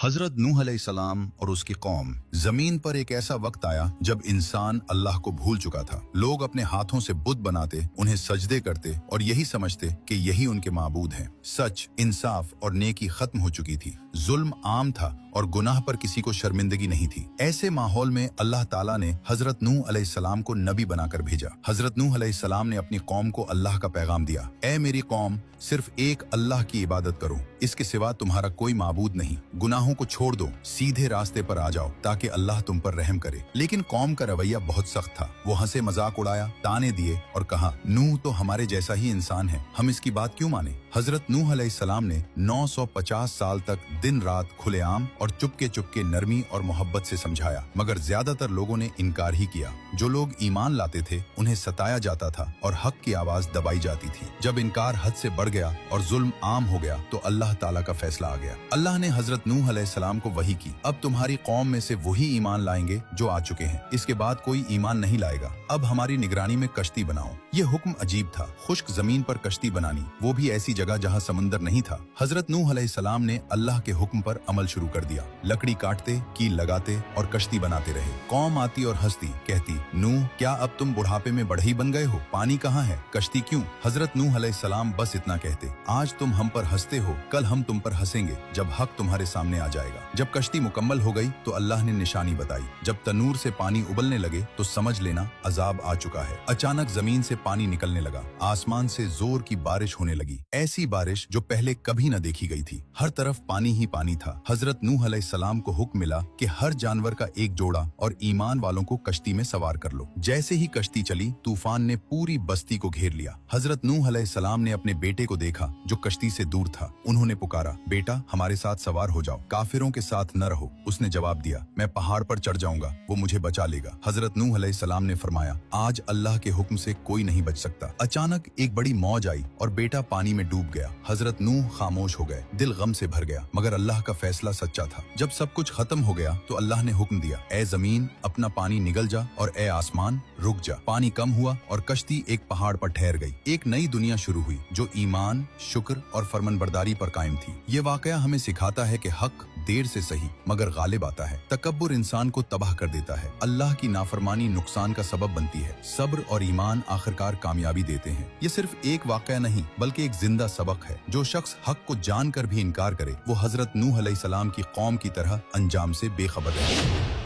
हजरत नूह अलैहिस्सलाम और उसकी कौम। जमीन पर एक ऐसा वक्त आया जब इंसान अल्लाह को भूल चुका था। लोग अपने हाथों से बुत बनाते, उन्हें सजदे करते और यही समझते कि यही उनके माबूद हैं। सच, इंसाफ और नेकी खत्म हो चुकी थी। जुल्म आम था और गुनाह पर किसी को शर्मिंदगी नहीं थी। ऐसे माहौल में अल्लाह ताला ने हजरत नूह अलैहिस्सलाम को नबी बनाकर भेजा। हजरत नूह अलैहिस्सलाम ने अपनी कौम को अल्लाह का पैगाम दिया। ऐ मेरी कौम, सिर्फ एक अल्लाह की इबादत करो, इसके सिवा तुम्हारा कोई माबूद नहीं। गुनाहों को छोड़ दो, सीधे रास्ते पर आ जाओ ताकि अल्लाह तुम पर रहम करे। लेकिन कौम का रवैया बहुत सख्त था। वो हंसे मजाक उड़ाया, ताने दिए और कहा, नूह तो हमारे जैसा ही इंसान है, हम इसकी बात क्यों माने। हजरत नूह अलैहिस्सलाम ने 950 साल तक दिन रात खुलेआम और चुपके चुपके नरमी और मोहब्बत से समझाया, मगर ज्यादातर लोगों ने इनकार ही किया। जो लोग ईमान लाते थे उन्हें सताया जाता था और हक की आवाज दबाई जाती थी। जब इनकार हद से बढ़ गया और जुल्म आम हो गया तो अल्लाह ताला का फैसला आ गया। अल्लाह ने हजरत नूह अलैहिस्सलाम को वही की, अब तुम्हारी कौम में से वही ईमान लाएंगे जो आ चुके हैं, इसके बाद कोई ईमान नहीं लाएगा। अब हमारी निगरानी में कश्ती बनाओ। ये हुक्म अजीब था, खुश्क जमीन पर कश्ती बनानी, वो भी ऐसी जगह जहाँ समंदर नहीं था। हजरत नूह अलैहिस्सलाम ने अल्लाह के हुक्म पर अमल शुरू कर दिया। लकड़ी काटते, कील लगाते और कश्ती बनाते रहे। कौम आती और हंसती, कहती, नूह क्या अब तुम बुढ़ापे में बढ़ई बन गए हो? पानी कहाँ है? कश्ती क्यों? हजरत नूह अलैहिस्सलाम बस इतना कहते, आज तुम हम पर हंसते हो, कल हम तुम पर हंसेंगे जब हक तुम्हारे सामने आ जाएगा। जब कश्ती मुकम्मल हो गई तो अल्लाह ने निशानी बताई। जब तनूर से पानी उबलने लगे तो समझ लेना अजाब आ चुका है। अचानक जमीन से पानी निकलने लगा, आसमान से जोर की बारिश होने लगी, ऐसी बारिश जो पहले कभी न देखी गई थी। हर तरफ पानी ही पानी था। हजरत नूह अलैहिस्सलाम को हुक्म मिला कि हर जानवर का एक जोड़ा और ईमान वालों को कश्ती में सवार कर लो। जैसे ही कश्ती चली, तूफान ने पूरी बस्ती को घेर लिया। हजरत नूह अलैहिस्सलाम ने अपने बेटे को देखा जो कश्ती से दूर था। उन्होंने पुकारा, बेटा हमारे साथ सवार हो जाओ, काफिरों के साथ न रहो। उसने जवाब दिया, मैं पहाड़ पर चढ़ जाऊंगा, वो मुझे बचा लेगा। हजरत नूह अलैहिस्सलाम ने फरमाया, आज अल्लाह के हुक्म से कोई नहीं बच सकता। अचानक एक बड़ी मौज आई और बेटा पानी में डूब गया। हजरत नूह खामोश हो गए, दिल गम से भर गया, मगर अल्लाह का फैसला सच्चा था। जब सब कुछ खत्म हो गया तो अल्लाह ने हुक्म दिया, ए जमीन अपना पानी निगल जा और ए आसमान रुक जा। पानी कम हुआ और कश्ती एक पहाड़ पर ठहर गई। एक नई दुनिया शुरू हुई जो ईमान, शुक्र और फरमानबरदारी पर कायम थी। ये वाकया हमें सिखाता है कि हक देर से सही मगर गालिब आता है। तकब्बुर इंसान को तबाह कर देता है। अल्लाह की नाफरमानी नुकसान का सबब बनती है। सब्र और ईमान आखिरकार कामयाबी देते हैं। ये सिर्फ एक वाकया नहीं बल्कि एक जिंदा सबक है। जो शख्स हक को जानकर भी इनकार करे वो हजरत नूह अलैहिस्सलाम की कौम की तरह अंजाम से बेखबर है।